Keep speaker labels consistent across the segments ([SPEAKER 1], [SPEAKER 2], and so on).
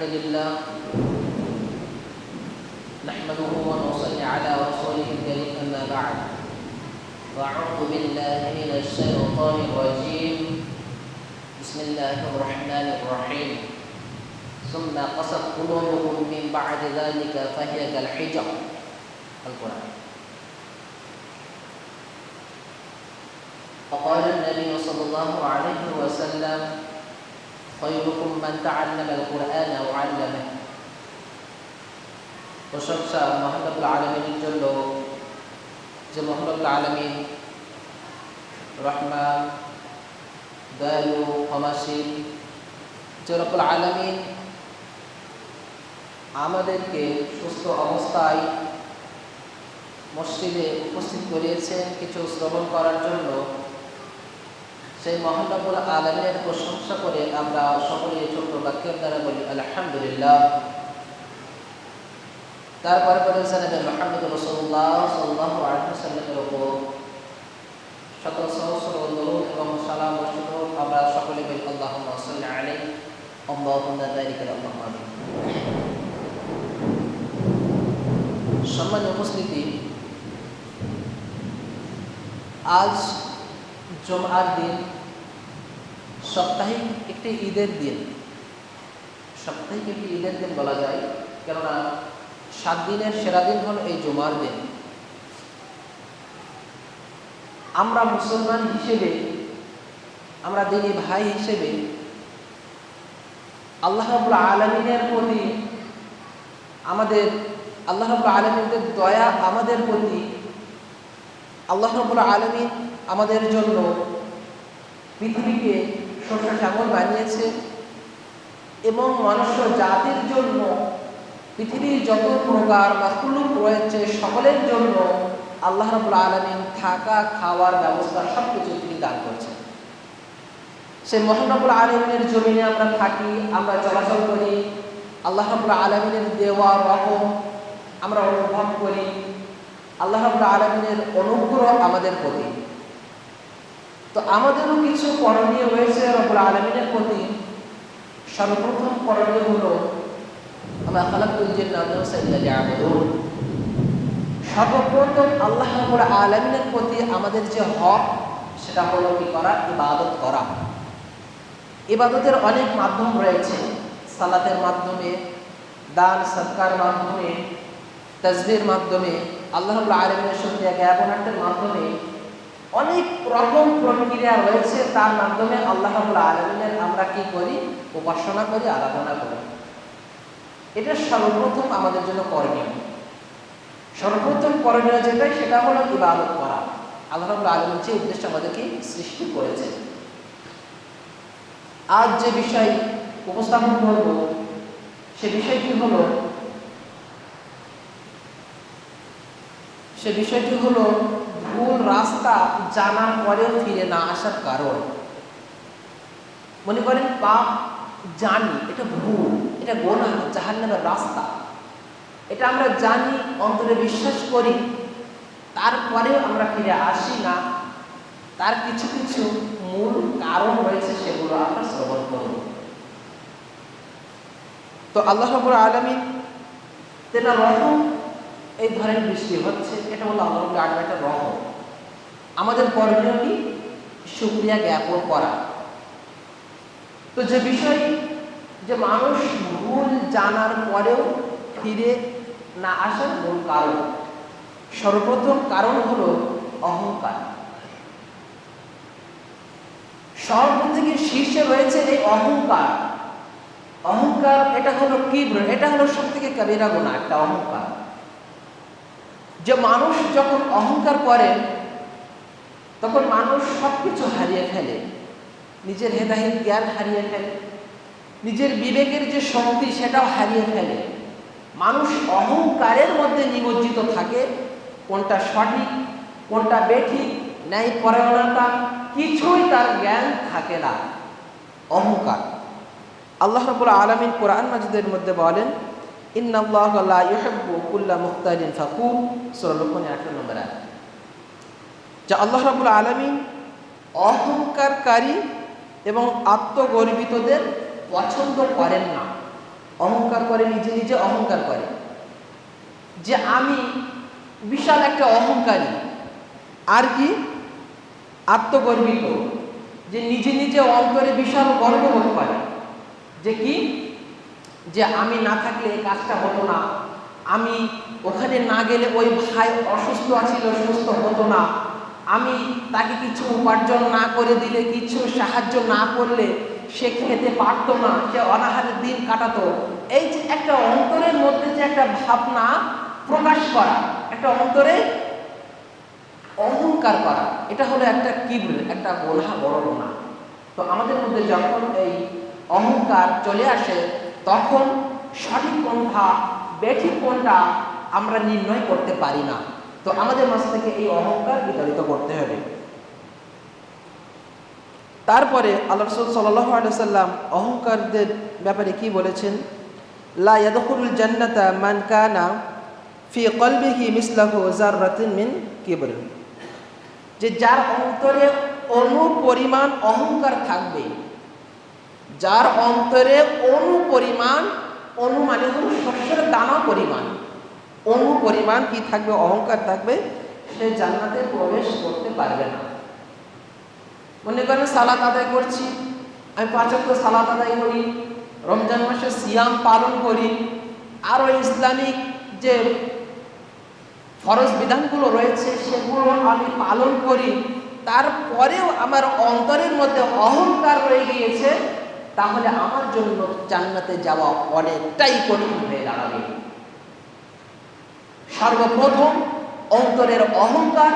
[SPEAKER 1] الحمد لله نحمده ونصلي على رسوله الكريم أما بعد فأعوذ بالله من الشيطان الرجيم بسم الله الرحمن الرحيم ثم قست قلوبكم من بعد ذلك فهي كالحجر القرآن. وقال النبي صلى الله عليه وسلم خيركم من تعلم القرآن وعلمه. প্রশংসা মহান রব্বুল আলামিনের জন্য, যে মহান রব্বুল আলামিন রহমান, দয়ালু, ক্ষমাশীল, যে রব্বুল আলামিন আমাদেরকে সুস্থ অবস্থায় মসজিদে উপস্থিত করিয়েছেন কিছু শ্রবণ করার জন্য। সেই মহান রব্বুল আলামিনের প্রশংসা করে আমরা সকলে ছোট্ট বাক্যের দ্বারা বলি আলহামদুলিল্লাহ। তারপরে বলে জানাবে মুহাম্মদ রাসূলুল্লাহ সাল্লাল্লাহু আলাইহি ওয়াসাল্লামের উপর সকল সহস্র দরুদ এবং সালাম বর্ষিত হোক। আমরা সকলে বলি আল্লাহুম্মা সাল্লি আলাইহি আল্লাহুম্মা বারিক আল্লাহুম্মা আমিন। সম্মানীয় উপস্থিতি, আজ জুমার দিন, সাপ্তাহিক একটি ঈদের দিন। সাপ্তাহিক একটি ঈদের দিন বলা যায়, কেননা 7 দিনের সেরা দিন হল এই জুমার দিন। আমরা মুসলমান হিসেবে, আমরা দিনী ভাই হিসেবে আল্লাহ রাব্বুল আলামিনের প্রতি আমাদের, আল্লাহ রাব্বুল আলামিনের দয়া আমাদের প্রতি, আল্লাহ রাব্বুল আলামিন আমাদের জন্য পৃথিবীকে শস্য শ্যামল বানিয়েছে এবং মনুষ্য জাতির জন্য পৃথিবীর যত প্রকার মাখলুক রয়েছে সকলের জন্য আল্লাহ রাব্বুল আলামিন থাকা খাওয়ার ব্যবস্থা সব কিছু তিনি দান করছেন। সেই মহান রব্বুল আলামিনের জমিনে আমরা থাকি, আমরা চলাচল করি, আল্লাহ রাব্বুল আলামিনের দেওয়া রহম আমরা অনুভব করি, আল্লাহ রাব্বুল আলামিনের অনুগ্রহ আমাদের প্রতি। তো আমাদেরও কিছু করণীয় রয়েছে রব্বুল আলামিনের প্রতি। সর্বপ্রথম করণীয় হলো আমরা খালাকুল জিন্নাত ওয়াল ইনসা লিয়াবুদুন। সর্বপ্রথম আল্লাহ রাব্বুল আলামিনের প্রতি আমাদের যে হক, সেটা হলো কি করা? ইবাদত করা। ইবাদতের অনেক মাধ্যম রয়েছে, সালাতের মাধ্যমে, দান সদকার মাধ্যমে, তাসবিহের মাধ্যমে, আল্লাহ রাব্বুল আলামিনের সঙ্গে জ্ঞাপনার্থের মাধ্যমে, অনেক রকম প্রক্রিয়া রয়েছে। তার মাধ্যমে আল্লাহ রাব্বুল আলামিনের আমরা কি করি? উপাসনা করি, আরাধনা করি। এটা সর্বপ্রথম আমাদের জন্য করণীয়। সর্বপ্রথম করণীয় যেটাই, সেটা হলো ইবাদত করা। আল্লাহ রাব্বুল আলামিন যে উদ্দেশ্যে আমাদেরকে সৃষ্টি করেছেন। আজ যে বিষয় উপস্থাপন করব, সে বিষয়টি হলো ভুল রাস্তা জানার পরেও ফিরে না আসার কারণ। মনে করেন পাপ জানি, এটা ভুল, এটা গুনাহ, জাহান্নামের রাস্তা, এটা আমরা জানি, অন্তরে বিশ্বাস করি, তারপরেও আমরা ফিরে আসি না। তার কিছু কিছু মূল কারণ রয়েছে, সেগুলো আমরা শ্রবণ করব। তো আল্লাহ রাব্বুল আলামিন তেনার রহম, এই ধরনের বৃষ্টি হচ্ছে, এটা হলো আল্লাহ রাব্বুল আলামিনের রহম। আমাদের করণীয় কি? শুকরিয়া জ্ঞাপন করা। তো যে বিষয়, যে মানুষ ভুল জানার পরেও ফিরে না আসার মূল কারণ, সর্বপ্রথম কারণ হলো অহংকার। সর্বথেকে শীর্ষে রয়েছে এই অহংকার। অহংকার এটা হলো কিবর, এটা হলো সবথেকে কবিরা গুনাহ, একটা অহংকার। যে মানুষ যখন অহংকার করে, তখন মানুষ সবকিছু হারিয়ে ফেলে, নিজের হেদায়েত জ্ঞান হারিয়ে ফেলে, নিজের বিবেকের যে শক্তি সেটাও হারিয়ে ফেলে। মানুষ অহংকারের মধ্যে নিমজ্জিত থাকে, কোনটা সঠিক কোনটা বেঠিক, ন্যায় পরায়ণতা কিছুই তার জ্ঞান থাকে না। অহংকার। আল্লাহ রাব্বুল আলামিন কোরআন মাজিদের মধ্যে বলেন, ইন্নাল্লাহা লা ইউহিব্বু কুল্লা মুখতালিন ফাখুর, সূরা লুকমান 18 নম্বর আয়াত। যে আল্লাহ রাব্বুল আলামিন অহংকারকারী এবং আত্মগর্বিতদের পছন্দ করেন না। অহংকার করে, নিজে নিজে অহংকার করে যে আমি বিশাল একটা অহংকারী, আর কি আত্মগর্বিত, যে নিজে নিজে অন্তরে বিশাল গর্ববোধ করে যে কি, যে আমি না থাকলে এই কাজটা হতো না, আমি ওখানে না গেলে ওই ভাই অসুস্থ ছিল, সুস্থ হতো না, আমি তাকে কিছু উপার্জন না করে দিলে, কিছু সাহায্য না করলে সে খেতে পারতো না, সে অনাহারের দিন কাটাতো। এই যে একটা অন্তরের মধ্যে যে একটা ভাবনা প্রকাশ করা, একটা অন্তরে অহংকার করা, এটা হলো একটা কিবর, একটা গোনা, বড় গোনা। তো আমাদের মধ্যে যখন এই অহংকার চলে আসে, তখন সঠিক কোনটা বেঠিক কোনটা আমরা নির্ণয় করতে পারি না। তো আমাদের মাঝ থেকে এই অহংকার বিতাড়িত করতে হবে। তারপরে আল্লাহ রাসূল সাল্লাল্লাহু আলাইহি ওয়াসাল্লাম অহংকারদের ব্যাপারে কি বলেছেন? লা ইয়াদখুলুল জান্নাতা মান কানা ফি কলবিহি মিসলাহু যাররাতিন মিন কিবর, যে যার অন্তরে অণু পরিমাণ অহংকার থাকবে, যার অন্তরে অণু পরিমাণ, অণু মানে হলো শস্যের দানা পরিমাণ, অণু পরিমাণ কি থাকবে, অহংকার থাকবে, সে জান্নাতে প্রবেশ করতে পারবে না। মনে করেন সালাত আদায় করছি, আমি 5 ওয়াক্ত সালাত আদায় করি, রমজান মাসে সিয়াম পালন করি, আরও ইসলামিক যে ফরজ বিধানগুলো রয়েছে সেগুলো আমি পালন করি, তারপরেও আমার অন্তরের মধ্যে অহংকার রয়ে গিয়েছে, তাহলে আমার জন্য জান্নাতে যাওয়া অনেকটাই কঠিন হয়ে দাঁড়াবে। সর্বপ্রথম অন্তরের অহংকার,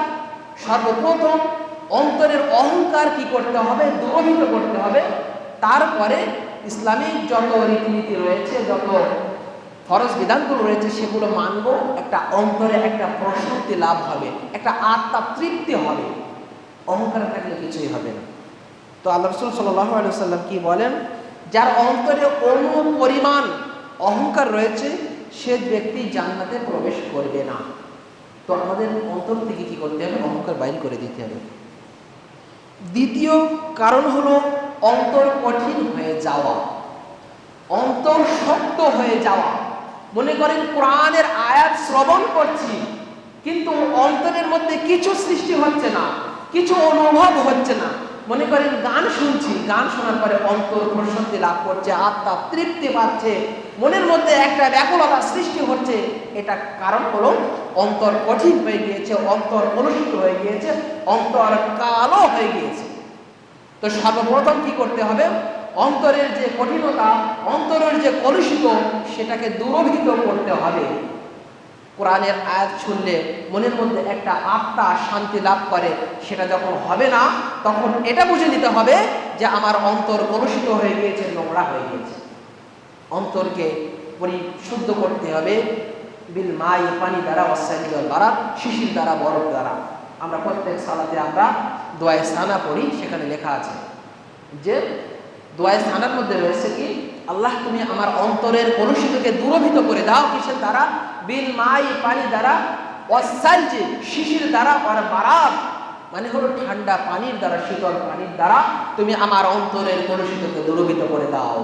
[SPEAKER 1] সর্বপ্রথম অন্তরের অহংকার কি করতে হবে, দূরীভূত করতে হবে। তারপরে ইসলামিক যত রীতিনীতি রয়েছে, যত ফরজ বিধানগুলো রয়েছে সেগুলো মানব, একটা অন্তরে একটা প্রশান্তি লাভ হবে, একটা আত্মা তৃপ্তি হবে। অহংকার থাকলে কিছুই হবে না। তো আল্লাহ রাসূল সাল্লাল্লাহু আলাইহি ওয়াসাল্লাম কি বলেন? যার অন্তরে অণু পরিমাণ অহংকার রয়েছে সে ব্যক্তি জান্নাতে প্রবেশ করবে না। তো আমাদের অন্তর থেকে কি করতে হবে? অহংকার বাইর করে দিতে হবে। দ্বিতীয় কারণ হলো অন্তর কঠিন হয়ে যাওয়া, অন্তর শক্ত হয়ে যাওয়া। মনে করেন কোরআনের আয়াত শ্রবণ করছি, কিন্তু অন্তরের মধ্যে কিছু সৃষ্টি হচ্ছে না, কিছু অনুভব হচ্ছে না। মনে করেন গান শুনছি, গান শোনার পরে অন্তর প্রশান্তি লাভ করছে, আত্মা তৃপ্তি পাচ্ছে, মনের মধ্যে একটা ব্যাকুলতা সৃষ্টি হচ্ছে। এটা কারণ হলো অন্তর কঠিন হয়ে গিয়েছে, অন্তর কলুষিত হয়ে গিয়েছে, অন্তর কালো হয়ে গিয়েছে। তো সর্বপ্রথম কি করতে হবে? অন্তরের যে কঠিনতা, অন্তরের যে কলুষিত, সেটাকে দূরীভূত করতে হবে। কোরআনের আয়াত শুনলে মনের মধ্যে একটা আত্মা শান্তি লাভ করে, সেটা যখন হবে না, তখন এটা বুঝে নিতে হবে যে আমার অন্তর কলুষিত হয়ে গিয়েছে, নোংরা হয়ে গিয়েছে। অন্তরকে পরিশুদ্ধ করতে হবে বিল মাই, পানি দ্বারা, ওয়াসাইল দ্বারা, শিশির দ্বারা, বরফ দ্বারা। আমরা প্রত্যেক সালাতে আমরা দোয়া ইস্তিগফার পড়ি, সেখানে লেখা আছে যে দোয়া ইস্তিগফারের মধ্যে রয়েছে কি, আল্লাহ তুমি আমার অন্তরের কলুষিতকে দূরীভূত করে দাও। কিসের দ্বারা? বিল মাই, পানি দ্বারা, ওয়াসাইল শিশির দ্বারা, আর বারাদ মানে হলো ঠান্ডা পানির দ্বারা, শীতল পানির দ্বারা তুমি আমার অন্তরের কলুষিতকে দূরীভূত করে দাও।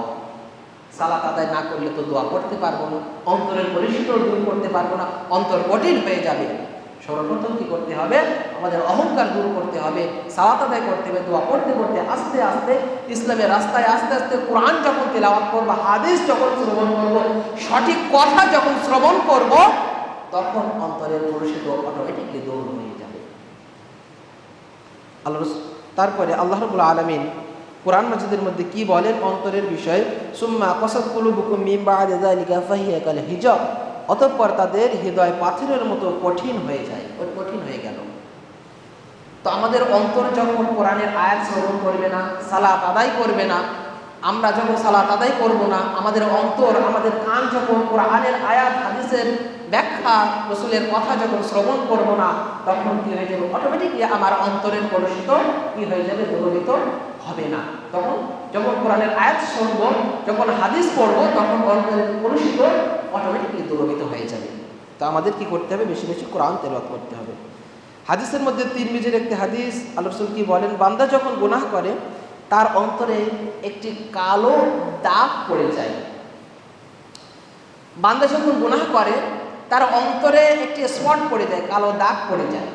[SPEAKER 1] সালাত আদায় না করলে তো দোয়া করতে পারবো না, অন্তরের কলুষিত দূর করতে পারবো না, অন্তর কঠিন হয়ে যাবে। সর্বপ্রথম কি করতে হবে? আমাদের অহংকার দূর করতে হবে, সালাত আদায় করতে হবে, দোয়া করতে করতে আস্তে আস্তে ইসলামের রাস্তায় আস্তে আস্তে কোরআন যখন তেলাওয়াত করব, হাদিস যখন শ্রবণ করব, সঠিক কথা যখন শ্রবণ করব, তখন অন্তরের কলুষিত অটোমেটিকলি দূর হয়ে যাবে। তারপরে আল্লাহ রাব্বুল আলামিন কোরআন মাজিদের মধ্যে কি বলেন অন্তরের বিষয়ে? সুম্মা কাসাত কুলুবুকুম মিন বা'দি যালিকা ফাহিয়া কাল হিজার, অতঃপর তাদের হৃদয় পাথরের মতো কঠিন হয়ে যায়, কঠিন হয়ে গেল। তো আমাদের অন্তর যখন কোরআনের আয়াত শ্রবণ করবে না, সালাত আদায় করবে না, আমরা যখন সালাত আদায় করব না, আমাদের অন্তর, আমাদের কান যখন কোরআনের আয়াত হাদিসের ব্যাখ্যা, রাসূলের কথা যখন শ্রবণ করব না, তখন কি হয়ে যাবে? অটোমেটিকলি আমার অন্তরের কলুষিত কি হয়ে যাবে? দূরীভূত হবে না। তখন যখন কোরআনের আয়াত শুনব, যখন হাদিস পড়ব, তখন অন্তরের কলুষিত অটোমেটিকলি দূরীভূত হয়ে যাবে। তো আমাদের কি করতে হবে? বেশি বেশি কোরআন তেলাওয়াত করতে হবে। হাদিসের মধ্যে তিরমিজির একটি হাদিস, আল্লাহ রাসূল কি বলেন? বান্দা যখন গুনাহ করে তার অন্তরে একটি কালো দাগ পড়ে যায়, বান্দা যখন গুনাহ করে তার অন্তরে একটি স্পট পড়ে যায়, কালো দাগ পড়ে যায়।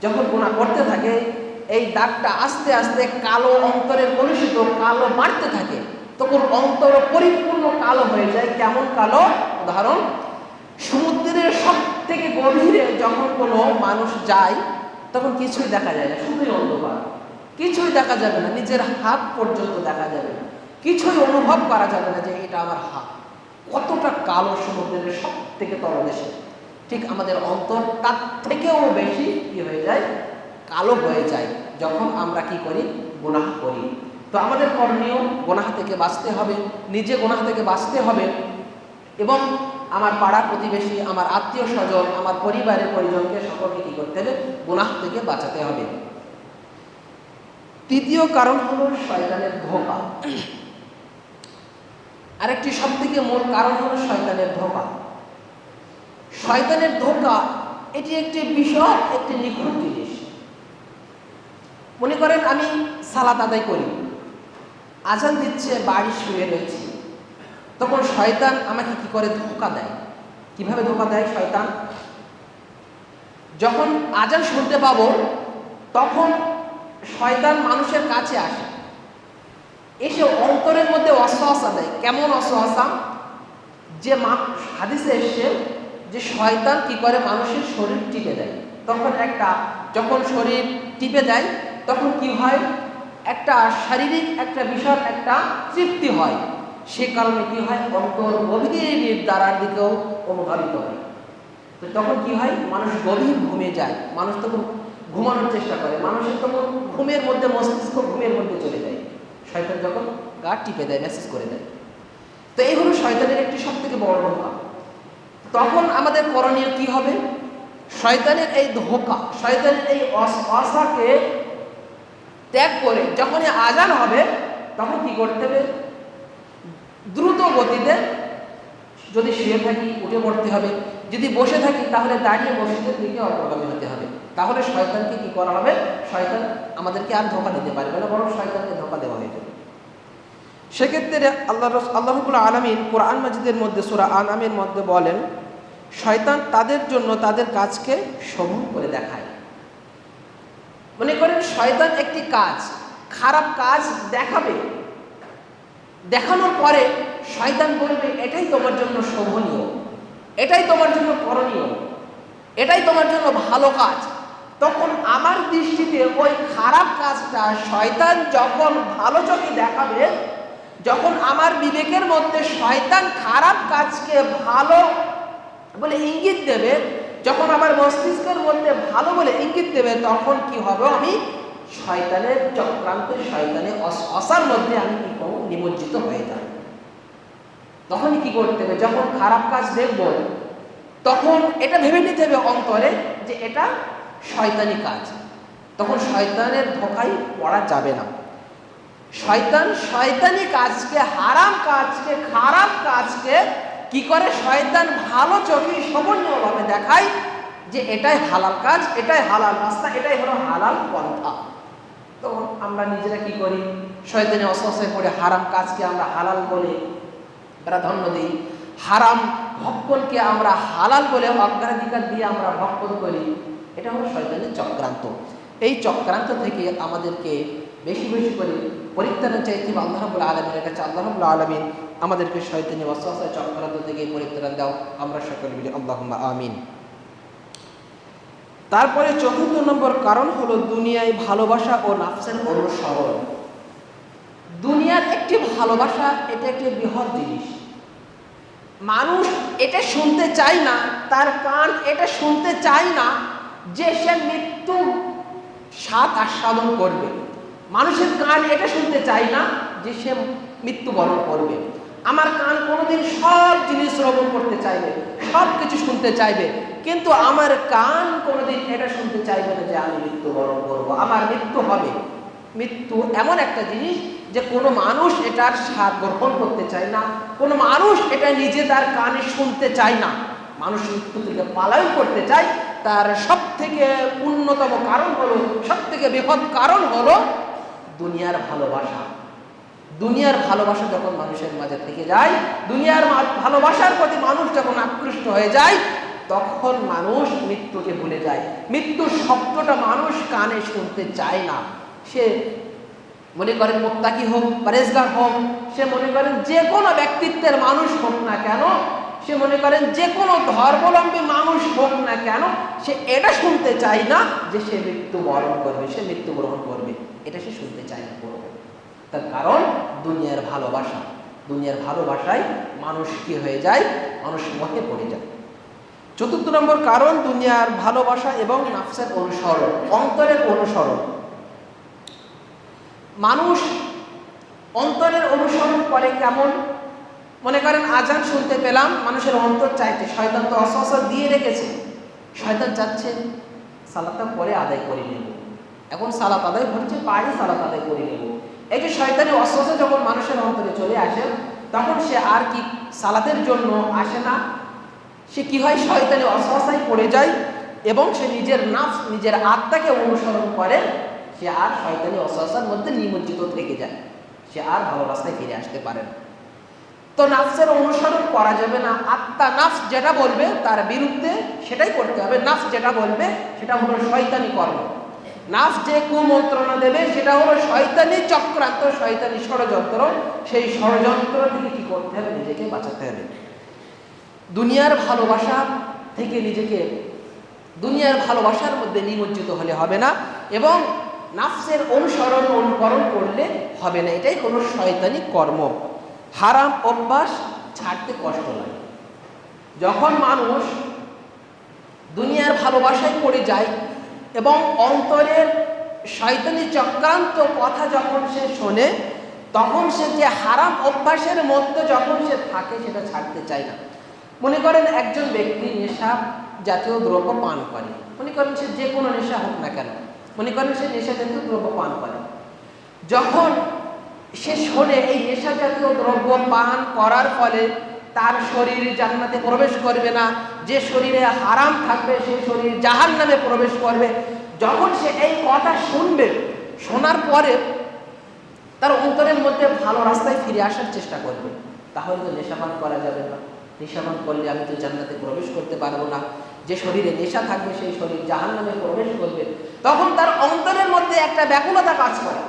[SPEAKER 1] যখন গুনাহ করতে থাকে এই দাগটা আস্তে আস্তে কালো অন্তরের কলুষিত কালো বাড়তে থাকে, তখন অন্তর পরিপূর্ণ কালো হয়ে যায়। কেমন কালো? উদাহরণ, সমুদ্রের সব থেকে গভীরে যখন কোনো মানুষ যায় তখন কিছুই দেখা যায় না, শুধুই অন্ধকার, কিছুই দেখা যাবে না, নিজের হাত পর্যন্ত দেখা যাবে না, কিছুই অনুভব করা যাবে না যে এটা আমার হাত। কতটা কালো সমুদ্রের সব থেকে তলদেশে, ঠিক আমাদের অন্তর তার থেকেও বেশি কি হয়ে যায়? কালো হয়ে যায় যখন আমরা কি করি? গুনাহ করি। তো আমাদের করণীয় গুনাহ থেকে বাঁচতে হবে, নিজে গুনাহ থেকে বাঁচতে হবে এবং আমার পাড়া প্রতিবেশী, আমার আত্মীয় স্বজন, আমার পরিবারের পরিজনকে সকলকে কি করতে হবে? গুনাহ থেকে বাঁচাতে হবে। তৃতীয় কারণ হলো শয়তানের ধোঁকা। আরেকটি সব থেকে মূল কারণ হলো শয়তানের ধোঁকা। শয়তানের ধোঁকা এটি একটি বিশাল একটি নিখুঁত জিনিস। মনে করেন আমি সালাত আদায় করি, আজান দিচ্ছে, বাড়ি শুয়ে রয়েছি, তখন শয়তান আমাকে কি করে? ধোঁকা দেয়। কিভাবে ধোঁকা দেয় শয়তান? যখন আজান শুনতে পাবো তখন শয়তান মানুষের কাছে আসে, এসে অন্তরের মধ্যে ওয়াসওয়াসা দেয়। কেমন ওয়াসওয়াসা? যে হাদিসে এসেছে যে শয়তান কি করে? মানুষের শরীর টিপে দেয়। যখন শরীর টিপে দেয় তখন কি হয়? একটা শারীরিক একটা বিষয় একটা তৃপ্তি হয়, সে কারণে কি হয়? অন্তর গভীর দ্বারার দিকেও অনুপ্রাণিত হয়। তো তখন কি হয়? মানুষ গভীর ঘুমে যায়, মানুষ তখন ঘুমানোর চেষ্টা করে, মানুষের তখন ঘুমের মধ্যে মস্তিষ্ক ঘুমের মধ্যে চলে যায়। শয়তান যখন গা টিপে দেয়, মেসেজ করে দেয়। তো এই হলো শয়তানের একটি সব থেকে বড় ধোঁকা। তখন আমাদের করণীয় কি হবে? শয়তানের এই ধোঁকা, শয়তানের এই আশাকে ত্যাগ করে যখনই আজান হবে তখন কি করতে হবে? দ্রুত গতিতে, যদি শুয়ে থাকি উঠে পড়তে হবে, যদি বসে থাকি তাহলে দাঁড়িয়ে মসজিদের দিকে অগ্রগামী হতে হবে। তাহলে শয়তানকে কি করা হবে? শয়তান আমাদেরকে আর ধোঁকা দিতে পারবে না, বরং শয়তানকে ধোঁকা দেওয়া হয়ে যাবে। সেক্ষেত্রে আল্লাহ রাব্বুল আলামিন কোরআন মাজিদের মধ্যে সূরা আনআমের মধ্যে বলেন, শয়তান তাদের জন্য তাদের কাজকে শোভন করে দেখায়। মনে করেন শয়তান একটি কাজ, খারাপ কাজ দেখাবে, দেখানোর পরে শয়তান বলবে এটাই তোমার জন্য শোভনীয়, এটাই তোমার জন্য করণীয়, এটাই তোমার জন্য ভালো কাজ। তখন আমার দৃষ্টিতে ওই খারাপ কাজটা শয়তান যখন ভালো চোখে দেখাবে, যখন আমার বিবেকের মধ্যে শয়তান খারাপ কাজকে ভালো বলে ইঙ্গিত দেবে, যখন আমার মস্তিষ্কের মধ্যে ভালো বলে ইঙ্গিত দেবে, তখন কি হবে? আমি শয়তানের চক্রান্ত, শয়তানের অসার মধ্যে আমি কি করব? নিমজ্জিত হয়ে যাব। তখন কি করতে হবে? যখন খারাপ কাজ দেখব তখন এটা ভেবে নিতে হবে অন্তরে যে এটা শয়তানি কাজ। তখন শয়তানের ধোঁকায় পড়া যাবে না। শয়তান শয়তানি কাজকে, হারাম কাজকে, খারাপ কাজকে কি করে? শয়তান ভালো চোখে শোভনীয়ভাবে দেখায় যে এটাই হালাল কাজ, এটাই হালাল রাস্তা, এটাই হলো হালাল পন্থা। তো আমরা নিজেরা কি করি? শয়তানি ওয়াসওয়াসায় পড়ে হারাম কাজকে আমরা হালাল বলে প্রাধান্য দিই, হারাম ভক্ষণকে আমরা হালাল বলে অগ্রাধিকার দিয়ে আমরা ভক্ষণ করি। এটা হলো শয়তানের চক্রান্ত। এই চক্রান্ত থেকে আমাদেরকে বেশি বেশি করে পরিত্রাণ চাইতে হবে আল্লাহ রাব্বুল আলামিনের কাছে। আল্লাহ রাব্বুল আলামিন আমাদেরকে শয়তানি ওয়াসওয়াসায় চক্রান্ত থেকে পরিত্রাণ দাও, আমরা সকলে বলি আল্লাহুম্মা আমিন। তারপরে চতুর্থ নম্বর কারণ হলো দুনিয়ায় ভালোবাসা ও নাফসের অনুসরণ। দুনিয়ার একটি ভালোবাসা, এটা একটি বৃহৎ জিনিস। মানুষ এটা শুনতে চায় না, তার কান এটা শুনতে চায় না যে সে মৃত্যু স্বাদ আস্বাদন করবে। মানুষের কান এটা শুনতে চায় না যে সে মৃত্যুবরণ করবে। আমার কান কোনোদিন সব জিনিস শ্রবণ করতে চাইবে, সব কিছু শুনতে চাইবে, কিন্তু আমার কান কোনোদিন এটা শুনতে চাইবে না যে আমি মৃত্যুবরণ করব, আমার মৃত্যু হবে। মৃত্যু এমন একটা জিনিস যে কোনো মানুষ এটার স্বাদ গ্রহণ করতে চায় না, কোনো মানুষ এটা নিজে তার কানে শুনতে চায় না। মানুষ মৃত্যু থেকে পালায়ন করতে চায়। তার সব থেকে অন্যতম কারণ হলো, সব থেকে বৃহৎ কারণ হলো দুনিয়ার ভালোবাসা। দুনিয়ার ভালোবাসা যখন মানুষের মাঝে থেকে যায়, দুনিয়ার ভালোবাসার প্রতি মানুষ যখন আকৃষ্ট হয়ে যায়, তখন মানুষ মৃত্যুকে ভুলে যায়। মৃত্যুর শব্দটা মানুষ কানে শুনতে চায় না। সে মনে করেন মুত্তাকি হোক, পরেজগার হোক, সে মনে করেন যে কোনো ব্যক্তিত্বের মানুষ হোক না কেন, সে মনে করেন যে কোনো ধর্মাবলম্বী মানুষ হোক না কেন, সে এটা শুনতে চায় না যে সে মৃত্যুবরণ করবে, সে মৃত্যুগ্রহণ করবে, এটা সে শুনতে চায় না। তার কারণ দুনিয়ার ভালোবাসা, দুনিয়ার ভালোবাসায় মানুষ কি হয়ে যায়, মানুষ মোহে পড়ে যায়। চতুর্থ নম্বর কারণ দুনিয়ার ভালোবাসা এবং নাফসের অনুসরণ, অন্তরের অনুসরণ। মানুষ অন্তরের অনুসরণ করে কেমন? মনে করেন আজান শুনতে পেলাম, মানুষের অন্তর চাইছে, শয়তান তো অসওয়াসা দিয়ে রেখেছে, শয়তান চাচ্ছে সালাতটা পরে আদায় করে নেব, এখন সালাত আদায় হচ্ছে, পারি সালাত আদায় করে নেব। এই যে শয়তানি অসওয়াসা যখন মানুষের অন্তরে চলে আসে, তখন সে আর কি সালাতের জন্য আসে না, সে কি হয়, শয়তানি অসওয়াসায় পড়ে যায় এবং সে নিজের নাফস, নিজের আত্মাকে অনুসরণ করে, সে আর শয়তানি অসওয়াসার মধ্যে নিমজ্জিত থেকে যায়, সে আর ভালো রাস্তায় ফিরে আসতে পারে না। তো নাফসের অনুসরণ করা যাবে না। আত্মা নাফস যেটা বলবে তার বিরুদ্ধে সেটাই করতে হবে। নাফস যেটা বলবে সেটা হলো শয়তানি কর্ম। নাফস যে কুমন্ত্রণা দেবে সেটা হলো শয়তানি চক্রান্ত, শয়তানি ষড়যন্ত্র। সেই ষড়যন্ত্র থেকে কি করতে হবে, নিজেকে বাঁচাতে হবে। দুনিয়ার ভালোবাসা থেকে নিজেকে, দুনিয়ার ভালোবাসার মধ্যে নিমজ্জিত হলে হবে না এবং নাফসের অনুসরণ অনুকরণ করলে হবে না, এটাই কোনো শয়তানি কর্ম। হারাম অভ্যাস ছাড়তে কষ্ট লাগে। যখন মানুষ দুনিয়ার ভালোবাসায় পড়ে যায় এবং অন্তরের শয়তানি চক্রান্ত কথা যখন সে শোনে, তখন সে যে হারাম অভ্যাসের মধ্যে যখন সে থাকে সেটা ছাড়তে চায় না। মনে করেন একজন ব্যক্তি নেশা জাতীয় দ্রব্য পান করে, মনে করেন সে যে কোনো নেশা হোক না কেন, মনে করেন সে নেশা জাতীয় দ্রব্য পান করে, যখন সে শোনে এই নেশা জাতীয় দ্রব্য পান করার ফলে তার শরীর জান্নাতে প্রবেশ করবে না, যে শরীরে হারাম থাকবে সেই শরীর জাহান্নামে প্রবেশ করবে, যখন সে এই কথা শুনবে, শোনার পরে তার অন্তরের মধ্যে ভালো রাস্তায় ফিরে আসার চেষ্টা করবে। তাহলে তো নেশাপান করা যাবে না, নেশাপান করলে আমি তো জান্নাতে প্রবেশ করতে পারবো না, যে শরীরে নেশা থাকবে সেই শরীর জাহান্নামে প্রবেশ করবে। তখন তার অন্তরের মধ্যে একটা ব্যাকুলতা কাজ করে,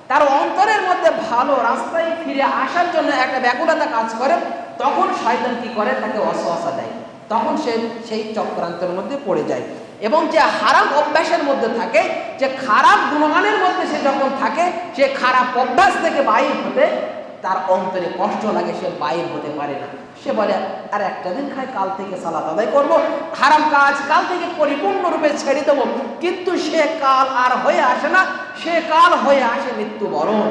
[SPEAKER 1] তার অন্তরের মধ্যে ভালো রাস্তায় ফিরে আসার জন্য একটা ব্যাকুলতা কাজ করে। তখন শয়তান কি করে, তাকে ওয়াসওয়াসা দেয়, তখন সে সেই চক্রান্তের মধ্যে পড়ে যায় এবং যে হারাম অভ্যাসের মধ্যে থাকে, যে খারাপ গুণগানের মধ্যে সে যখন থাকে, সে খারাপ অভ্যাস থেকে বাইর হতে তার অন্তরে কষ্ট লাগে, সে বাইর হতে পারে না। সে বলে আর একটা দিন খাই, কাল থেকে সালাত আদায় করব, হারাম কাজ কাল থেকে পরিপূর্ণরূপে ছেড়ে দেবো, কিন্তু সে কাল আর হয়ে আসে না, সে কাল হয়ে আসে মৃত্যুবরণ।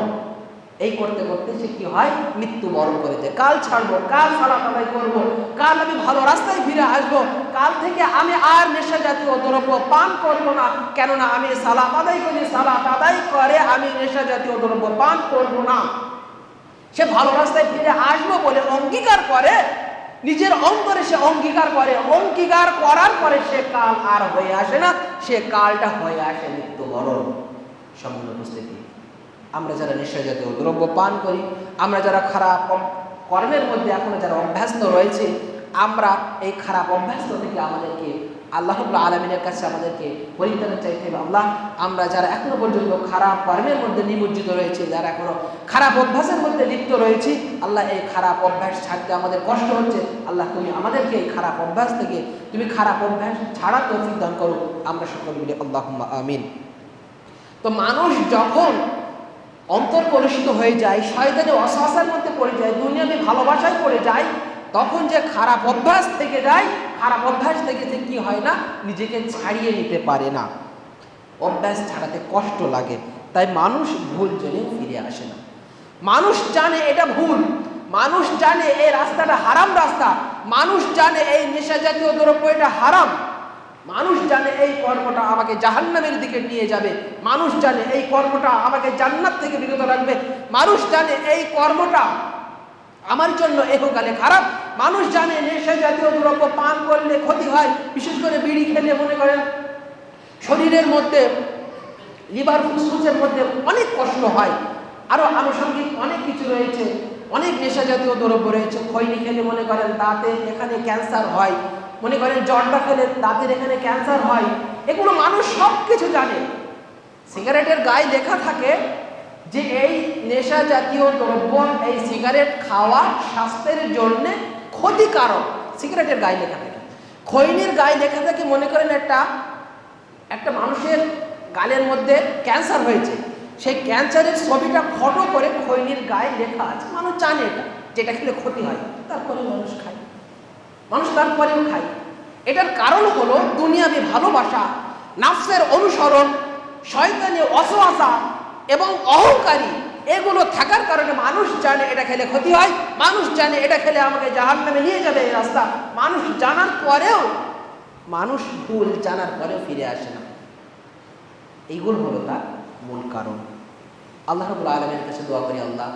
[SPEAKER 1] এই করতে করতে সে কি হয়, মৃত্যুবরণ করেছে। কাল ছাড়বো, কাল সালাত আদায় করবো, কাল আমি ভালো রাস্তায় ফিরে আসবো, কাল থেকে আমি আর নেশা জাতীয় দ্রব্য পান করবো না, কেননা আমি সালাত আদায় করি, সালাত আদায় করে আমি নেশা জাতীয় দ্রব্য পান করবো না। সে ভালো রাস্তায় ফিরে আসবো বলে অঙ্গীকার করে, নিজের অন্তরে সে অঙ্গীকার করে, অঙ্গীকার করার পরে সে কাল আর হয়ে আসে না, সে কালটা হয়ে আসে মৃত্যুবরণ। সম্পূর্ণ উপস্থিতি, আমরা যারা নেশা জাতীয় দ্রব্য পান করি, আমরা যারা খারাপ কর্মের মধ্যে এখনো যারা অভ্যস্ত রয়েছে, আমরা এই খারাপ অভ্যস্ত থেকে আমাদেরকে আল্লাহ রাব্বুল আলামিনের কাছে আমাদেরকে পরিত্রাণ চাইতে হবে। আল্লাহ, আমরা যারা এখনো পর্যন্ত খারাপ কর্মের মধ্যে নিমজ্জিত রয়েছে, যারা এখনো খারাপ অভ্যাসের মধ্যে লিপ্ত রয়েছি, আল্লাহ এই খারাপ অভ্যাস ছাড়তে আমাদের কষ্ট হচ্ছে, আল্লাহ তুমি আমাদেরকে এই খারাপ অভ্যাস থেকে তুমি খারাপ অভ্যাস ছাড়া তৌফিক দান করো, আমরা সকলে মিলে আল্লাহুম্মা আমিন। তো মানুষ যখন অন্তর কলুষিত হয়ে যায়, শয়তানি ওয়াসওয়াসার মধ্যে পড়ে যায়, দুনিয়াবি ভালোবাসায় পড়ে যায়, তখন যে খারাপ অভ্যাস থেকে যায়, খারাপ অভ্যাস থেকে যে কি হয় না, নিজেকে ছাড়িয়ে নিতে পারে না, অভ্যাস ছাড়াতে কষ্ট লাগে, তাই মানুষ ভুল জেনেও ফিরে আসে না। মানুষ জানে এটা ভুল, মানুষ জানে এই রাস্তাটা হারাম রাস্তা, মানুষ জানে এই নেশা জাতীয় দ্রব্য এটা হারাম, মানুষ জানে এই কর্মটা আমাকে জাহান্নামের দিকে নিয়ে যাবে, মানুষ জানে এই কর্মটা আমাকে জান্নাত থেকে বিরত রাখবে, মানুষ জানে এই কর্মটা আমার জন্য ইহকালে খারাপ, মানুষ জানে নেশা জাতীয় দ্রব্য পান করলে ক্ষতি হয়, বিশেষ করে বিড়ি খেলে মনে করেন শরীরের মধ্যে লিভার ফুসফুসের মধ্যে অনেক কষ্ট হয়, আরও আনুষঙ্গিক অনেক কিছু রয়েছে, অনেক নেশা জাতীয় দ্রব্য রয়েছে। খৈনি খেলে মনে করেন দাঁতে এখানে ক্যান্সার হয়, মনে করেন জর্দা খেলে দাঁতের এখানে ক্যান্সার হয়, এগুলো মানুষ সব কিছু জানে। সিগারেটের গায়ে লেখা থাকে যে এই নেশা জাতীয় দ্রব্য, এই সিগারেট খাওয়া স্বাস্থ্যের জন্য ক্ষতিকারক, সিগারেটের গায়ে লেখা থাকে। খৈনির গায়ে লেখা থাকে মনে করেন একটা মানুষের গালের মধ্যে ক্যান্সার হয়েছে, সেই ক্যান্সারের ছবিটা ফটো করে খৈনির গায়ে লেখা আছে, মানুষ জানে এটা যেটা খেলে ক্ষতি হয়, তারপরে মানুষ খায়, মানুষ তারপরেও খায়। এটার কারণ হলো দুনিয়াবি ভালোবাসা, নাফসের অনুসরণ, শয়তানি ওয়াসওয়াসা এবং অহংকারী, এগুলো থাকার কারণে মানুষ জানে এটা খেলে ক্ষতি হয়, মানুষ জানে এটা খেলে আমাকে জাহান্নামে নিয়ে যাবে এই রাস্তা, মানুষ জানার পরেও, মানুষ ভুল জানার পরেও ফিরে আসে না। এইগুলো হলো তার মূল কারণ। আল্লাহ রাব্বুল আলামিনের কাছে দোয়া করি, আল্লাহ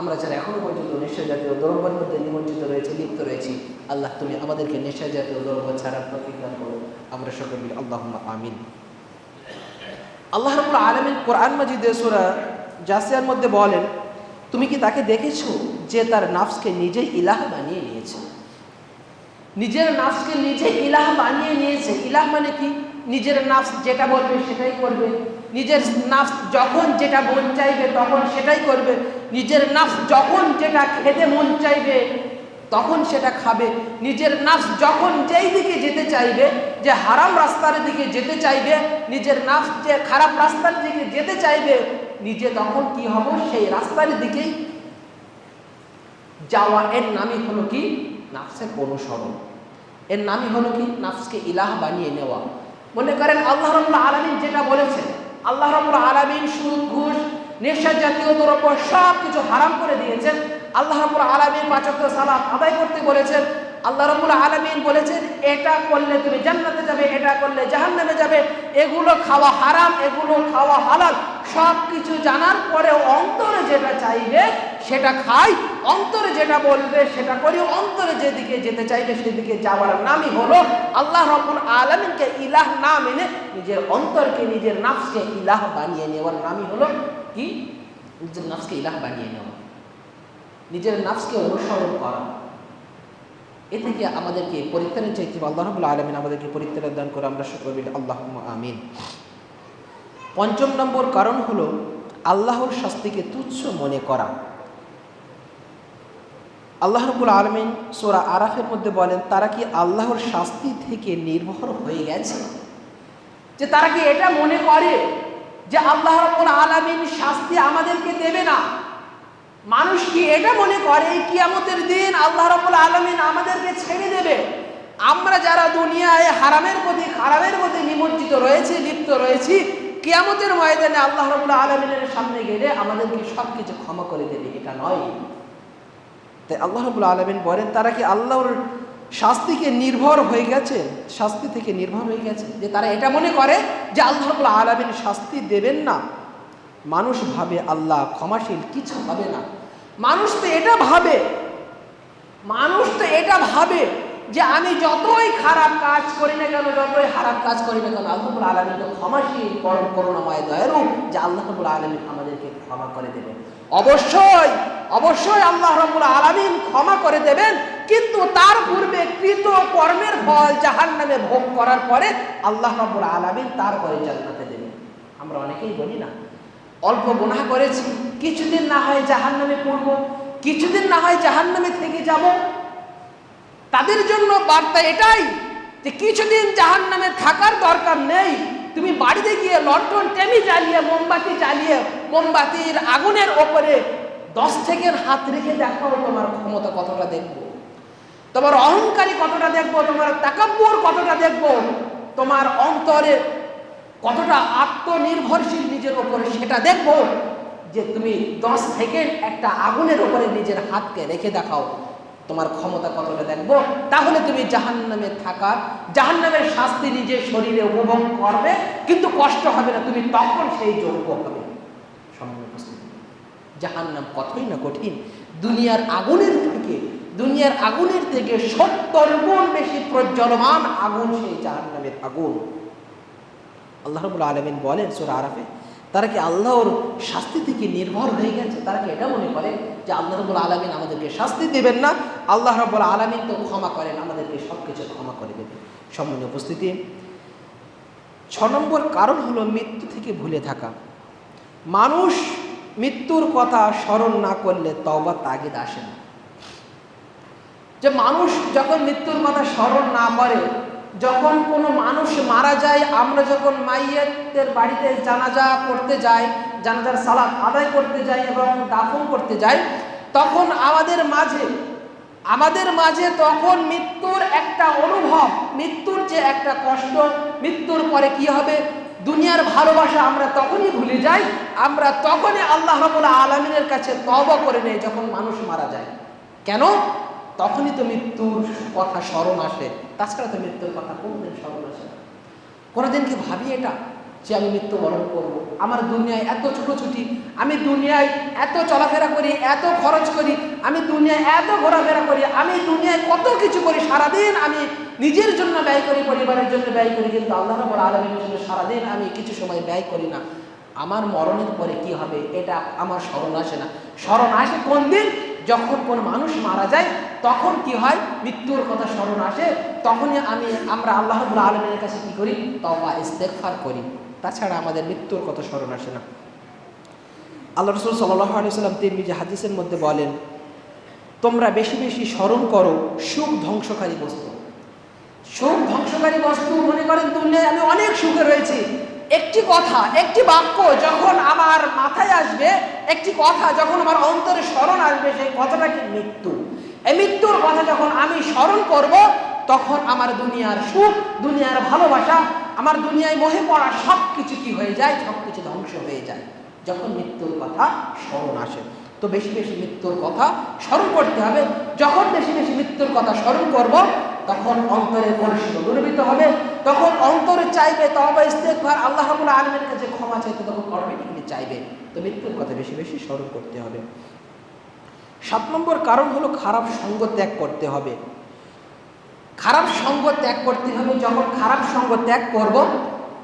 [SPEAKER 1] আমরা যারা এখনো পর্যন্ত নেশা জাতীয় দ্রব্যের মধ্যে নিমজ্জিত রয়েছে, লিপ্ত রয়েছি, আল্লাহ তুমি আমাদেরকে নেশা জাতীয় দ্রব্য ছাড়ার তৌফিক দান করো। আমরা সকলে মিলে আল্লাহুম্মা আমিন। আল্লাহ রাব্বুল আলামিন কোরআন মাজিদে সূরা জাসিয়ার মধ্যে বলেন, তুমি কি তাকে দেখেছো যে তার নাফসকে নিজেই ইলাহ বানিয়ে নিয়েছে? নিজের নাফসকে নিজে ইলাহ বানিয়ে নিয়েছে। ইলাহ মানে কি? নিজের নাফস যেটা বলবে সেটাই করবে, নিজের নাফস যখন যেটা মন চাইবে তখন সেটাই করবে, নিজের নাফস যখন যেটা খেতে মন চাইবে তখন সেটা খাবে, নিজের নাফস যখন যেই দিকে যেতে চাইবে, যে হারাম রাস্তার দিকে যেতে চাইবে, নিজের নাফস যে খারাপ রাস্তার দিকে যেতে চাইবে, নিজে তখন কি হবো সেই রাস্তার দিকেই যাওয়া। এর নামই হলো কি? নাফসের অনুসরণ। এর নামই হলো কি? নাফসকে ইলাহ বানিয়ে নেওয়া। মনে করেন আল্লাহ রাব্বুল আলামিন যেটা বলেছেন, আল্লাহ রাব্বুল আলামিন সুদ, ঘুষ, নেশা জাতীয় দ্রব্য সব কিছু হারাম করে দিয়েছেন। আল্লাহ রাব্বুল আলামিন ৫ ওয়াক্ত সালাত আদায় করতে বলেছেন। আল্লাহ রাব্বুল আলামিন বলেছেন এটা করলে তুমি জান্নাতে যাবে, এটা করলে জাহান্নামে যাবে। এগুলো খাওয়া হারাম, এগুলো খাওয়া হালাল। সব কিছু জানার পরেও অন্তরে যেটা চাইবে সেটা খাই, অন্তরে যেটা বলবে সেটা করি, অন্তরে যেদিকে যেতে চাইবে সেদিকে যাওয়ার নামই হলো আল্লাহ রাব্বুল আলামিনকে ইলাহ না মেনে নিজের অন্তরকে, নিজের নাফসকে ইলাহ বানিয়ে নেওয়ার নামই হলো কি? নিজের নাফসকে ইলাহ বানিয়ে নেওয়া, নিজের নাফসকে অনুসরণ করা। এ থেকে আমাদেরকে পরিত্রাণ চাইতে আল্লাহ রাব্বুল আলামিন আমাদেরকে পরিত্রাণ দান করে। আমরা সকলে মিলে আল্লাহুম্মা আমিন। ৫ম নম্বর কারণ হলো আল্লাহর শাস্তিকে তুচ্ছ মনে করা। আল্লাহ রাব্বুল আলামিন সূরা আরাফের মধ্যে বলেন, তারা কি আল্লাহর শাস্তি থেকে নির্ভর হয়ে গেছে? যে তারা কি এটা মনে করে যে আল্লাহ রাব্বুল আলামিন শাস্তি আমাদেরকে দেবে না? মানুষ কি এটা মনে করে কিয়ামতের দিন আল্লাহ রাব্বুল আলামিন আমাদেরকে ছেড়ে দেবে? আমরা যারা দুনিয়ায় হারামের প্রতি, খারাপের প্রতি নিমজ্জিত রয়েছি, লিপ্ত রয়েছি, কিয়ামতের ময়দানে আল্লাহ রাব্বুল আলামিনের সামনে গেলে আমাদেরকে সবকিছু ক্ষমা করে দেবে, এটা নয়। তাই আল্লাহ রাব্বুল আলামিন বলেন, তারা কি আল্লাহর শাস্তিকে নির্ভর হয়ে গেছে, শাস্তি থেকে নির্ভর হয়ে গেছে? যে তারা এটা মনে করে যে আল্লাহ রাব্বুল আলামিন শাস্তি দেবেন না। মানুষ ভাবে আল্লাহ ক্ষমাশীল, কিছু হবে না। মানুষ তো এটা ভাবে যে আমি যতই খারাপ কাজ করি না কেন, যতই খারাপ কাজ করি না কেন, আল্লাহ রাব্বুল আলামিন তো ক্ষমাশীল, পরম করুণাময়, দয়ালু, যে আল্লাহ রাব্বুল আলামিন আমাদেরকে ক্ষমা করে দেবেন। অবশ্যই অবশ্যই আল্লাহ রাব্বুল আলামিন ক্ষমা করে দেবেন, কিন্তু তার পূর্বে কৃত কর্মের ফল জাহান্নামে ভোগ করার পরে আল্লাহ রাব্বুল আলামিন তারপরে জান্নাতে দেবেন। আমরা অনেকেই বলি না, অল্প গুনাহ করেছি, কিছুদিন না হয় জাহান্নামে পড়ব, কিছুদিন না হয় জাহান্নামে থেকে যাব। তাদের জন্য বার্তা এটাই যে কিছুদিন জাহান্নামে থাকার দরকার নেই। তুমি বাড়িতে গিয়ে লণ্ঠন টেমি জ্বালিয়ে, মোমবাতি জ্বালিয়ে, মোমবাতির আগুনের ওপরে 10 সেকেন্ড হাত রেখে দেখো তোমার ক্ষমতা কতটা দেখবো, তোমার অহংকারী কতটা দেখবো, তোমার তাকাব্বুর কতটা দেখবো, তোমার অন্তরে কতটা আত্মনির্ভরশীল নিজের ওপরে সেটা দেখবো। যে তুমি 10 সেকেন্ড একটা আগুনের ওপরে নিজের হাতকে রেখে দেখাও, তোমার ক্ষমতা কতটা দেখবো। তাহলে তুমি জাহান্নামে থাকার, জাহান্নামের শাস্তি নিজের শরীরে উপভোগ করবে, কিন্তু কষ্ট হবে না, তুমি তখন সেই যোগ্য হবে। জাহান্নাম কতই না কঠিন। দুনিয়ার আগুনের থেকে 70 গুণ বেশি প্রজ্বলমান আগুন সেই জাহান্নামের আগুন। আল্লাহ রাব্বুল আলামিন বলেন সূরা আরাফে, তারা কি আল্লাহর শাস্তি থেকে নির্ভর হয়ে গেছে? তারা কি এটা মনে করে যে আল্লাহ রাব্বুল আলামিন আমাদেরকে শাস্তি দেবেন না, আল্লাহ রাব্বুল আলামিন তো ক্ষমা করেন, আমাদেরকে সব কিছু ক্ষমা করে দেবেন? সম্মানীয় উপস্থিতি, 6 নম্বর কারণ হলো মৃত্যু থেকে ভুলে থাকা। মানুষ মৃত্যুর কথা স্মরণ না করলে তওবা তাগিদ আসে না। যে মানুষ যখন মৃত্যুর কথা স্মরণ না করে, যখন কোনো মানুষ মারা যায়, আমরা যখন মাইয়াতের বাড়িতে জানাজা করতে যাই, জানাজার সালাত আদায় করতে যাই এবং দাফন করতে যাই, তখন আমাদের মাঝে তখন মৃত্যুর একটা অনুভব, মৃত্যুর যে একটা কষ্ট, মৃত্যুর পরে কি হবে, দুনিয়ার ভালোবাসা আমরা তখনই ভুলে যাই, আমরা তখনই আল্লাহ রাব্বুল আলামিনের কাছে তওবা করে নেই যখন মানুষ মারা যায়। কেন? তখনই তো মৃত্যুর কথা স্মরণ আসে, তাছাড়া তো মৃত্যুর কথা কোনোদিন স্মরণ আসে না। কোনোদিন কি ভাবি এটা যে আমি মৃত্যুবরণ করবো? আমার দুনিয়ায় এত ছোটোছুটি, আমি দুনিয়ায় এত চলাফেরা করি, এত খরচ করি, আমি দুনিয়ায় এত ঘোরাফেরা করি, আমি দুনিয়ায় কত কিছু করি, সারাদিন আমি নিজের জন্য ব্যয় করি, পরিবারের জন্য ব্যয় করি, কিন্তু আল্লাহ রাব্বুল আলামিনের জন্য সারাদিন আমি কিছু সময় ব্যয় করি না। আমার মরণের পরে কি হবে এটা আমার স্মরণ আসে না। স্মরণ আসে কোন দিন? যখন কোন মানুষ মারা যায়, তখন কি হয়, মৃত্যুর কথা স্মরণ আসে, তখনই আমরা আল্লাহ রাব্বুল আলামিনের কাছে কি করি? তওবা ইস্তেগফার করি। তাছাড়া আমাদের মৃত্যুর কথা স্মরণ আসে না। আল্লাহ রাসূল সাল্লাল্লাহু আলাইহি ওয়াসাল্লাম তিরমিজি হাদিসের মধ্যে বলেন, তোমরা বেশি বেশি স্মরণ করো সুখ ধ্বংসকারী বস্তু। সুখ ধ্বংসকারী বস্তু, মনে করেন দুনিয়ায় আমি অনেক সুখে রয়েছি, একটি কথা, একটি বাক্য যখন আমার মাথায় আসবে, একটি কথা যখন আমার অন্তরে স্মরণ আসবে, সেই কথাটা কি? মৃত্যু। এই মৃত্যুর কথা যখন আমি স্মরণ করব, তখন আমার দুনিয়ার সুখ, দুনিয়ার ভালোবাসা, আমার দুনিয়ায় মোহে পড়া সব কিছু কি হয়ে যায়? সব কিছু ধ্বংস হয়ে যায় যখন মৃত্যুর কথা স্মরণ আসে। তো বেশি বেশি মৃত্যুর কথা স্মরণ করতে হবে। যখন বেশি বেশি মৃত্যুর কথা স্মরণ করব, তখন অন্তরের পরিশুদ্ধ দূরীভূত হবে, তখন অন্তরে চাইবে তওবা ইস্তেগফার, আল্লাহ রাব্বুল আলামিনের কাছে ক্ষমা চাইতে তখন অটোমেটিক্যালি চাইবে। তো মৃত্যুর কথা বেশি বেশি স্মরণ করতে হবে। 7 নম্বর কারণ হলো খারাপ সঙ্গ ত্যাগ করতে হবে। খারাপ সঙ্গ ত্যাগ করতে হবে। যখন খারাপ সঙ্গ ত্যাগ করব,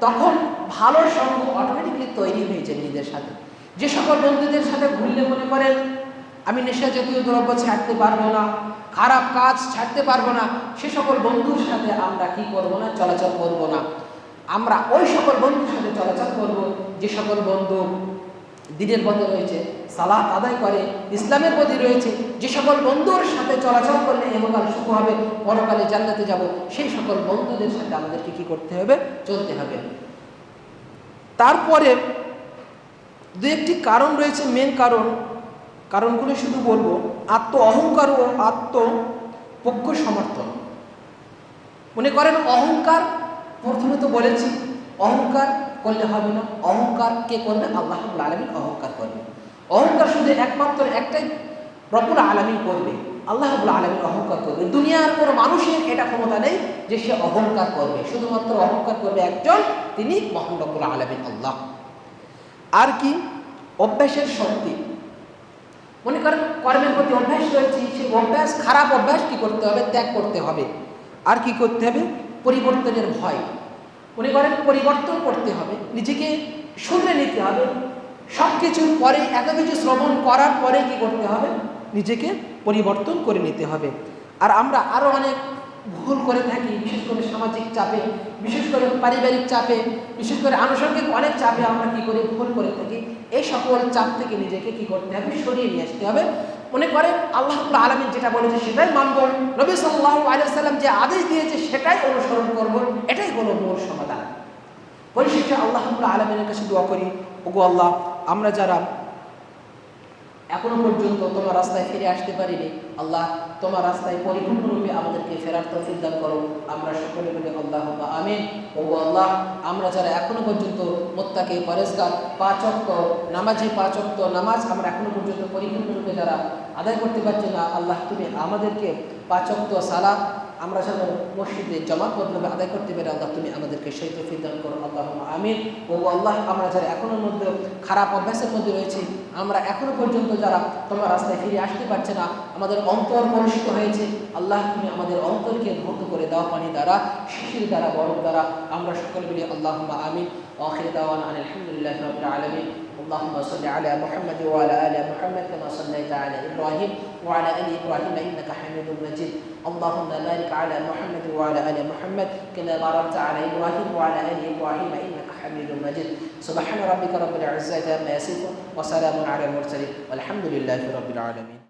[SPEAKER 1] তখন ভালো সঙ্গ অটোমেটিক্যালি তৈরি হয়ে যায় নিজের সাথে। যে সকল বন্ধুদের সাথে ঘুরলে মনে করেন আমি নেশা জাতীয় দ্রব্য ছাড়তে পারবো না, খারাপ কাজ ছাড়তে পারবো না, সে সকল বন্ধুর সাথে আমরা কি করব না? চলাচল করব না। আমরা ওই সকল বন্ধুর সাথে চলাচল করব যে সকল বন্ধু দিনের পথে রয়েছে, সালাত আদায় করে, ইসলামের প্রতি রয়েছে। যে সকল বন্ধুর সাথে চলাচল করলে ইহকাল সুখ হবে, পরকালে জান্নাতে যাব, সেই সকল বন্ধুদের সাথে আমাদেরকে কি করতে হবে? চলতে হবে। তারপরে দু একটি কারণ রয়েছে, মেন কারণগুলো শুধু বলবো। আত্ম অহংকার ও আত্মপক্ষ সমর্থন। মনে করেন অহংকার, প্রথমে তো বলেছি অহংকার করলে হবে না। অহংকার কে করবে? আল্লাহ রাব্বুল আলামিন অহংকার করবে। অহংকার শুধু একমাত্র একটাই, রব্বুল আলামিন করবে, আল্লাহ রাব্বুল আলামিন অহংকার করবে। দুনিয়ার কোনো মানুষের এটা ক্ষমতা নেই যে সে অহংকার করবে। শুধুমাত্র অহংকার করবে একজন, তিনি মহান রব্বুল আলামিন আল্লাহ। আর কি? অভ্যাসের শক্তি। মনে করেন কর্মের প্রতি অভ্যাস রয়েছে, সেই অভ্যাস, খারাপ অভ্যাস কি করতে হবে? ত্যাগ করতে হবে। আর কি করতে হবে? পরিবর্তনের ভয়। মনে করেন পরিবর্তন করতে হবে, নিজেকে শুধরে নিতে হবে। সব কিছুর পরে, এত কিছু শ্রবণ করার পরে কি করতে হবে? নিজেকে পরিবর্তন করে নিতে হবে। আর আমরা আরও অনেক ভুল করে থাকি, বিশেষ করে সামাজিক চাপে, বিশেষ করে পারিবারিক চাপে, বিশেষ করে আনুষঙ্গিক অনেক চাপে আমরা কি করি? ভুল করে থাকি। এই সকল চাপ থেকে নিজেকে কি করতে হবে? সরিয়ে নিয়ে আসতে হবে। মনে করেন আল্লাহ রাব্বুল আলামিন যেটা বলেছে সেটাই মানব, নবী সাল্লাল্লাহু আলাইহি ওয়াসাল্লাম যে আদেশ দিয়েছে সেটাই অনুসরণ করব, এটাই হলো মূল সমাধান। পরিশেষে আল্লাহ রাব্বুল আলামিনের কাছে দোয়া করি, ওগো আল্লাহ, আমরা যারা এখনো পর্যন্ত তোমার রাস্তায় ফিরে আসতে পারিনি, আল্লাহ তোমার রাস্তায় পরিপূর্ণরূপে আমাদেরকে ফেরার তৌফিক দান করো। আমরা সকলে বলি আল্লাহুম্মা আমিন। ওগো আল্লাহ, আমরা যারা এখনো পর্যন্ত মুত্তাকি, পরেজগার, 5 ওয়াক্ত নামাজি, 5 ওয়াক্ত নামাজ আমরা এখনো পর্যন্ত পরিপূর্ণরূপে যারা আদায় করতে পারছি না, আল্লাহ তুমি আমাদেরকে 5 ওয়াক্ত সালাত আমরা যেন মসজিদে জমাতবদ্ধভাবে আদায় করতে পারি, আল্লাহ তুমি আমাদেরকে সেই তৌফিক দান করো। আল্লাহুম্মা আমিন। ওগো আল্লাহ, আমরা যারা এখনো মধ্যে খারাপ অভ্যাসের মধ্যে রয়েছি, আমরা এখনো পর্যন্ত যারা তোমার রাস্তায় ফিরে আসতে পারছে না, আমাদের অন্তর কলুষিত হয়েছে, আল্লাহ তুমি আমাদের অন্তরকে ধৌত করে দাও পানি দ্বারা, শিশির দ্বারা, বরফ দ্বারা। আমরা সকলে বলি আল্লাহুম্মা আমিন। ওয়া আখিরু দাওয়ানা আনিল হামদুলিল্লাহি রাব্বিল আলামিন। اللهم صل على محمد وعلى ال محمد كما صليت على ابراهيم وعلى ال ابراهيم انك حميد مجيد. اللهم بارك على محمد وعلى ال محمد كما باركت على ابراهيم وعلى ال ابراهيم انك حميد مجيد. سبحان ربك رب العزه عما يصفون وسلام على المرسلين والحمد لله رب العالمين.